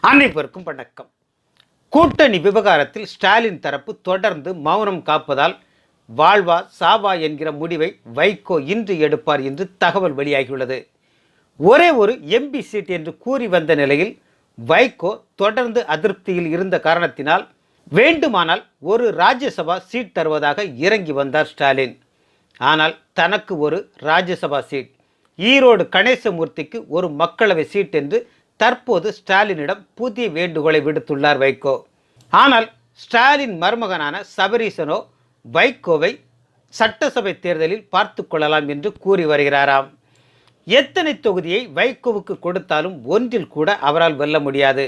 அனைவருக்கும் வணக்கம். கூட்டணி விவகாரத்தில் ஸ்டாலின் தரப்பு தொடர்ந்து மௌனம் காப்பதால் வாழ்வா சாவா என்கிற முடிவை வைகோ இன்று எடுப்பார் என்று தகவல் வெளியாகியுள்ளது. ஒரே ஒரு எம்பி சீட் என்று கூறி வந்த நிலையில் வைகோ தொடர்ந்து அதிருப்தியில் இருந்த காரணத்தினால் வேண்டுமானால் ஒரு ராஜ்யசபா சீட் தருவதாக இறங்கி வந்தார் ஸ்டாலின். ஆனால் தனக்கு ஒரு ராஜ்யசபா சீட், ஈரோடு கணேசமூர்த்திக்கு ஒரு மக்களவை சீட் என்று தற்போது ஸ்டாலினிடம் புதிய வேண்டுகோளை விடுத்துள்ளார் வைகோ. ஆனால் ஸ்டாலின் மருமகனான சபரீசனோ வைகோவை சட்டசபை தேர்தலில் பார்த்து கொள்ளலாம் என்று கூறி வருகிறாராம். எத்தனை தொகுதியை வைகோவுக்கு கொடுத்தாலும் ஒன்றில் கூட அவரால் வெல்ல முடியாது.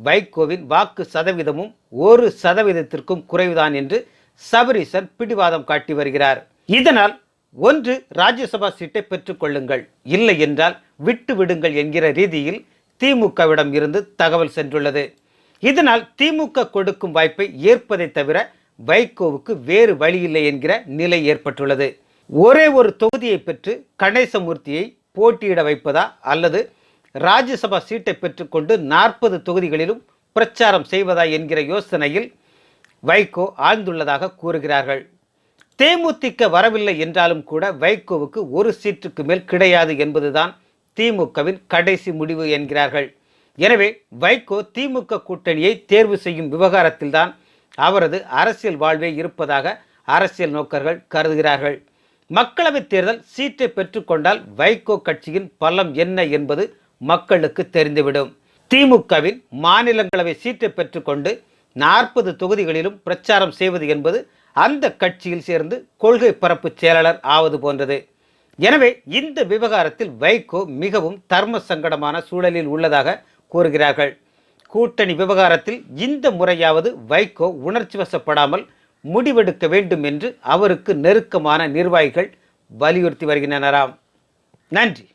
வைகோவின் வாக்கு சதவீதமும் 1% குறைவுதான் என்று சபரீசன் பிடிவாதம் காட்டி வருகிறார். இதனால் ஒன்று ராஜ்யசபா சீட்டை பெற்றுக் கொள்ளுங்கள், இல்லை என்றால் விட்டு விடுங்கள் என்கிற ரீதியில் திமுகவிடம் இருந்து தகவல் சென்றுள்ளது. இதனால் திமுக கொடுக்கும் வாய்ப்பை ஏற்பதை தவிர வைகோவுக்கு வேறு வழியில்லை என்கிற நிலை ஏற்பட்டுள்ளது. ஒரே ஒரு தொகுதியை பெற்று கணேசமூர்த்தியை போட்டியிட வைப்பதா அல்லது ராஜ்யசபா சீட்டை பெற்றுக்கொண்டு 40 தொகுதிகளிலும் பிரச்சாரம் செய்வதா என்கிற யோசனையில் வைகோ ஆழ்ந்துள்ளதாக கூறுகிறார்கள். தேமுதிக வரவில்லை என்றாலும் கூட வைகோவுக்கு ஒரு சீட்டுக்கு மேல் கிடையாது என்பதுதான் திமுகவின் கடைசி முடிவு என்கிறார்கள். எனவே வைகோ திமுக கூட்டணியை தேர்வு செய்யும் விவகாரத்தில்தான் அவரது அரசியல் வாழ்வே இருப்பதாக அரசியல் நோக்கர்கள் கருதுகிறார்கள். மக்களவைத் தேர்தல் சீட்டை பெற்றுக்கொண்டால் வைகோ கட்சியின் பலம் என்ன என்பது மக்களுக்கு தெரிந்துவிடும். திமுகவின் மாநிலங்களவை சீட்டை பெற்றுக்கொண்டு 40 தொகுதிகளிலும் பிரச்சாரம் செய்வது என்பது அந்த கட்சியில் சேர்ந்து கொள்கை பரப்பு செயலாளர் ஆவது போன்றது. எனவே இந்த விவகாரத்தில் வைகோ மிகவும் தர்ம சங்கடமான சூழலில் உள்ளதாக கூறுகிறார்கள். கூட்டணி விவகாரத்தில் இந்த முறையாவது வைகோ உணர்ச்சி வசப்படாமல் முடிவெடுக்க வேண்டும் என்று அவருக்கு நெருக்கமான நிர்வாகிகள் வலியுறுத்தி வருகின்றனராம். நன்றி.